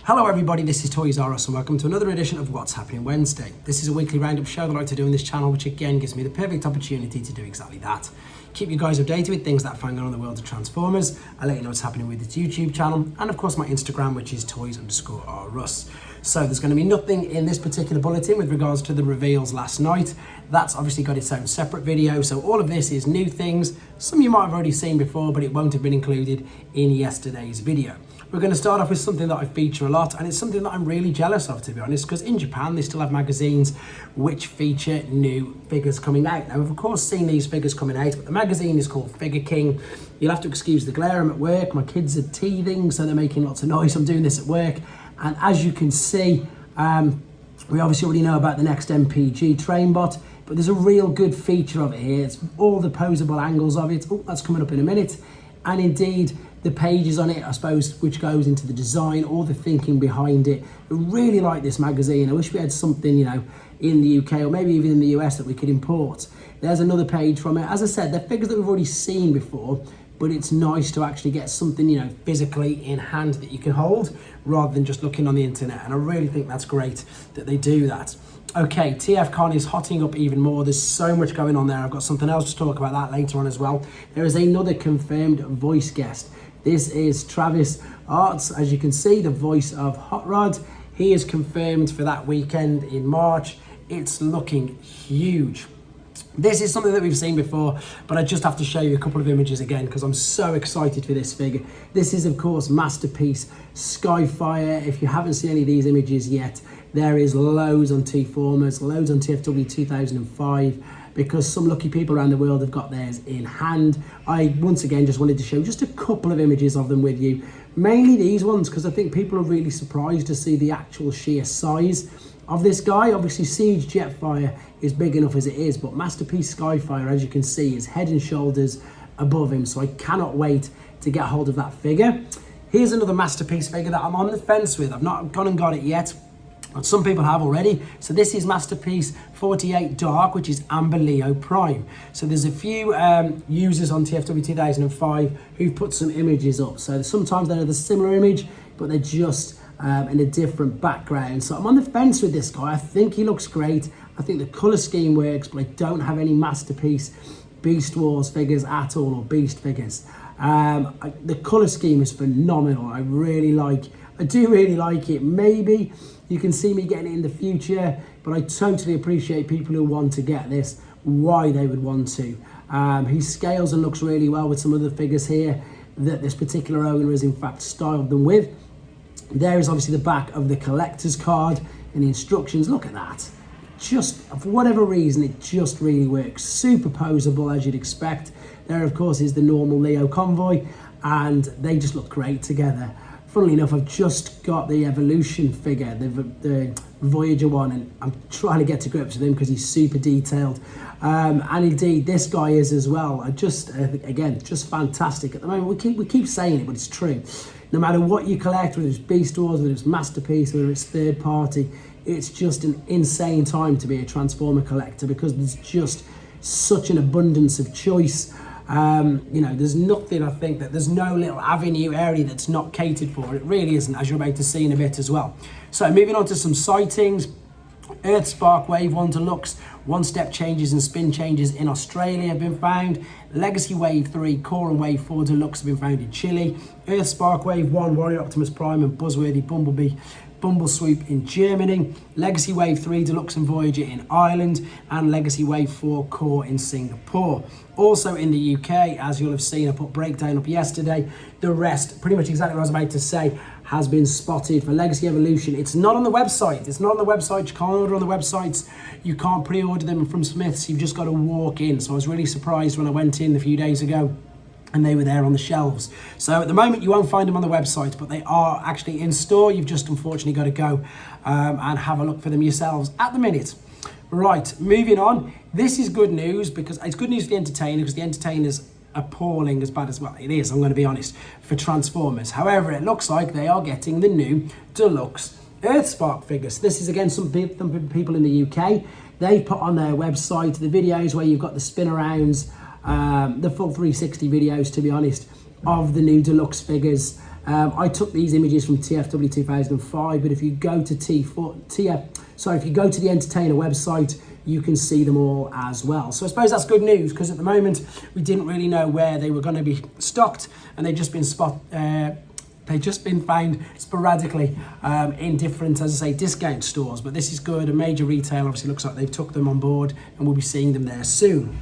Hello everybody, this is Toys R Us and welcome to another edition of What's Happening Wednesday. This is a weekly roundup show that I like to do on this channel, which again gives me the perfect opportunity to do exactly that. Keep you guys updated with things that are going on in the world of Transformers. I let you know what's happening with this YouTube channel and of course my Instagram, which is Toys_R_Us. So there's going to be nothing in this particular bulletin with regards to the reveals last night. That's obviously got its own separate video. So all of this is new things. Some you might have already seen before, but it won't have been included in yesterday's video. We're going to start off with something that I feature a lot, and it's something that I'm really jealous of, to be honest, because in Japan they still have magazines which feature new figures coming out. Now, we've of course seen these figures coming out, but the magazine is called Figure King. You'll have to excuse the glare. I'm at work, my kids are teething, so they're making lots of noise. I'm doing this at work, and as you can see, we obviously already know about the next MPG train bot, but there's a real good feature of it here. It's all the posable angles of it. Oh, that's coming up in a minute. And indeed, the pages on it, I suppose, which goes into the design, all the thinking behind it. I really like this magazine. I wish we had something, you know, in the UK or maybe even in the US that we could import. There's another page from it. As I said, they're figures that we've already seen before, but it's nice to actually get something, you know, physically in hand that you can hold rather than just looking on the internet. And I really think that's great that they do that. Okay, tfcon is hotting up even more. There's so much going on there. I've got something else to talk about that later on as well. There is another confirmed voice guest. This is Travis Arts, as you can see, the voice of Hot Rod. He is confirmed for that weekend in March. It's looking huge. This is something that we've seen before, but I just have to show you a couple of images again because I'm so excited for this figure. This is, of course, Masterpiece Skyfire. If you haven't seen any of these images yet, there is loads on T-Formers, loads on TFW 2005, because some lucky people around the world have got theirs in hand. I, once again, just wanted to show just a couple of images of them with you. Mainly these ones, because I think people are really surprised to see the actual sheer size of this guy. Obviously, Siege Jetfire is big enough as it is, but Masterpiece Skyfire, as you can see, is head and shoulders above him. So I cannot wait to get hold of that figure. Here's another Masterpiece figure that I'm on the fence with. I've not gone and got it yet, but some people have already. So this is Masterpiece 48 Dark, which is Amber Leo Prime. So there's a few users on TFW 2005 who've put some images up. So sometimes they're the similar image, but they're just in a different background. So I'm on the fence with this guy. I think he looks great. I think the color scheme works, but I don't have any Masterpiece Beast Wars figures at all, or Beast figures. The color scheme is phenomenal. I do really like it. Maybe you can see me getting it in the future, but I totally appreciate people who want to get this, why they would want to. He scales and looks really well with some other figures here that this particular owner has in fact styled them with. There is obviously the back of the collector's card and the instructions. Look at that. Just, for whatever reason, it just really works. Super posable, as you'd expect. There, of course, is the normal Leo convoy, and they just look great together. Funnily enough, I've just got the Evolution figure, the Voyager one, and I'm trying to get to grips with him because he's super detailed. And indeed, this guy is as well. Again, just fantastic. At the moment, we keep saying it, but it's true. No matter what you collect, whether it's Beast Wars, whether it's Masterpiece, whether it's third party, it's just an insane time to be a Transformer collector because there's just such an abundance of choice. You know, there's nothing, I think, that there's no little avenue area that's not catered for. It really isn't, as you're about to see in a bit as well. So moving on to some sightings. earthspark Wave 1 Deluxe, one-step changes and spin changes in Australia have been found. Legacy Wave 3, Core and Wave 4 Deluxe have been found in Chile. earthspark Wave 1, Warrior Optimus Prime and Buzzworthy Bumblebee Bumblesweep in Germany, Legacy Wave 3 Deluxe and Voyager in Ireland, and Legacy Wave 4 Core in Singapore. Also in the UK, as you'll have seen, I put breakdown up yesterday. The rest, pretty much exactly what I was about to say, has been spotted for Legacy Evolution. It's not on the website. It's not on the website. You can't order on the websites. You can't pre-order them from Smiths. You've just got to walk in. So I was really surprised when I went in a few days ago and they were there on the shelves. So at the moment you won't find them on the website, but they are actually in store. You've just unfortunately got to go and have a look for them yourselves at the minute. Right, moving on. This is good news because it's good news for the entertainer, because the entertainer's appalling as bad as, well, it is, I'm going to be honest, for Transformers. However, it looks like they are getting the new deluxe earthspark figures. This is again some people in the UK. They put on their website the videos where you've got the spin arounds, the full 360 videos, to be honest, of the new deluxe figures. I took these images from TFW 2005, but if you go to if you go to the Entertainer website, you can see them all as well. So I suppose that's good news, because at the moment we didn't really know where they were going to be stocked, and they've just been found sporadically in different, as I say, discount stores. But this is good. A major retailer obviously looks like they've took them on board, and we'll be seeing them there soon.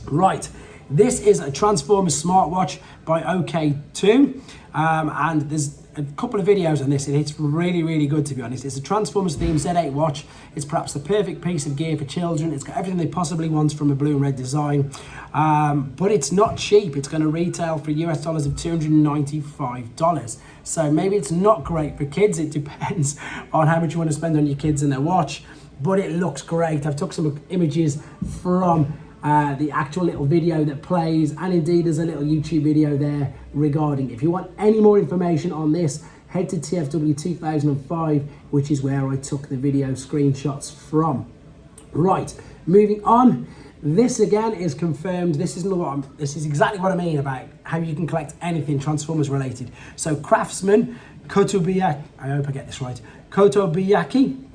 Right, this is a Transformers smartwatch by OK2, and there's a couple of videos on this, and it's really good, to be honest. It's a Transformers themed Z8 watch. It's perhaps the perfect piece of gear for children. It's got everything they possibly want from a blue and red design, but it's not cheap. It's going to retail for US dollars of $295. So maybe it's not great for kids. It depends on how much you want to spend on your kids and their watch, but it looks great. I've took some images from the actual little video that plays, and indeed there's a little YouTube video there regarding it. If you want any more information on this, head to TFW 2005, which is where I took the video screenshots from. Right, moving on. This again is confirmed. This is exactly what I mean about how you can collect anything Transformers related. So craftsman Kotobiyaki, I hope I get this right, Kotobiyaki,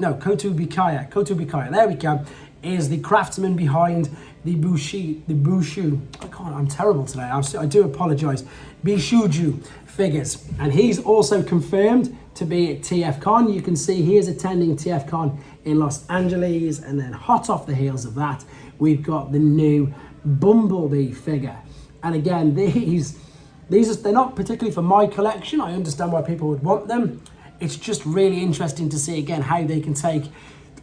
there we go, is the craftsman behind the Bishoujo, I'm terrible today, I do apologise, Bishoujo figures, and he's also confirmed to be at TFCon. You can see he is attending TFCon in Los Angeles, and then hot off the heels of that, we've got the new Bumblebee figure. And again, they're not particularly for my collection. I understand why people would want them. It's just really interesting to see again how they can take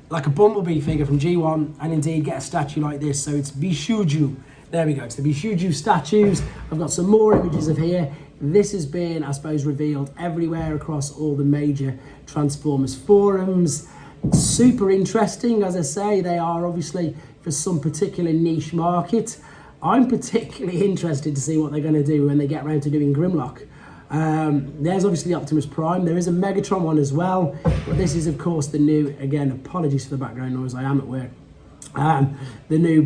like a Bumblebee figure from G1 and indeed get a statue like this. So it's Bishoujo. There we go. It's the Bishoujo statues. I've got some more images of here. This has been, I suppose, revealed everywhere across all the major Transformers forums. Super interesting. As I say, they are obviously for some particular niche market. I'm particularly interested to see what they're going to do when they get around to doing Grimlock. There's obviously Optimus Prime. There is a Megatron one as well, but this is of course the new, again, apologies for the background noise, I am at work, the new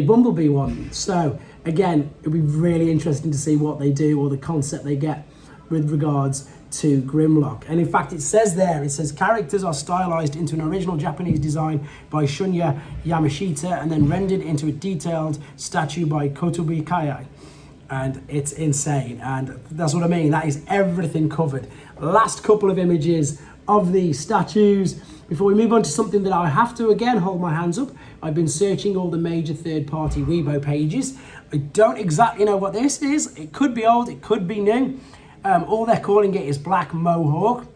Bumblebee one. So again, it'll be really interesting to see what they do, or the concept they get with regards to Grimlock. And in fact, it says characters are stylized into an original Japanese design by Shunya Yamashita and then rendered into a detailed statue by Kotobiyaki. And it's insane, and that's what I mean. That is everything covered. Last couple of images of the statues before we move on to something that I have to again hold my hands up. I've been searching all the major third-party Weibo pages. I don't exactly know what this is. It could be old, it could be new. All they're calling it is Black Mohawk,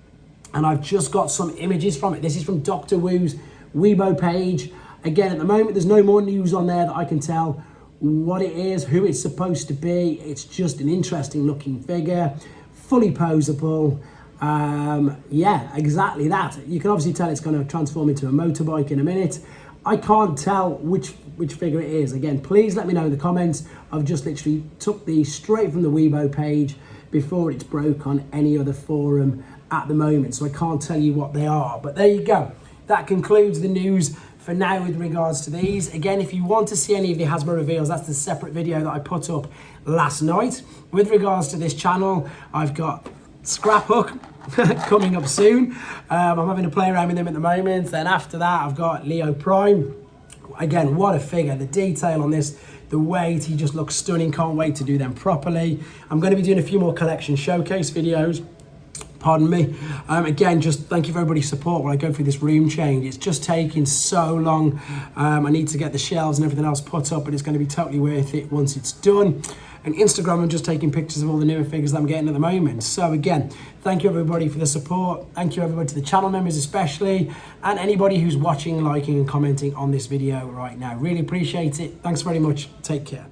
and I've just got some images from it. This is from Dr. Wu's Weibo page. Again, at the moment, there's no more news on there that I can tell what it is, who it's supposed to be. It's just an interesting looking figure, fully posable. Yeah, exactly that. You can obviously tell it's going to transform into a motorbike in a minute. I can't tell which figure it is. Again, please let me know in the comments. I've just literally took these straight from the Weibo page before it's broke on any other forum at the moment, so I can't tell you what they are. But there you go. That concludes the news for now with regards to these. Again, if you want to see any of the Hasbro reveals, that's the separate video that I put up last night. With regards to this channel, I've got Scraphook coming up soon. I'm having to play around with him at the moment. Then after that, I've got Leo Prime. Again, what a figure. The detail on this, the weight, he just looks stunning. Can't wait to do them properly. I'm going to be doing a few more collection showcase videos. Pardon me. Again, just thank you for everybody's support while I go through this room change. It's just taking so long. I need to get the shelves and everything else put up, but it's going to be totally worth it once it's done. And Instagram, I'm just taking pictures of all the newer figures that I'm getting at the moment. So again, thank you everybody for the support. Thank you everybody to the channel members especially, and anybody who's watching, liking and commenting on this video right now. Really appreciate it. Thanks very much. Take care.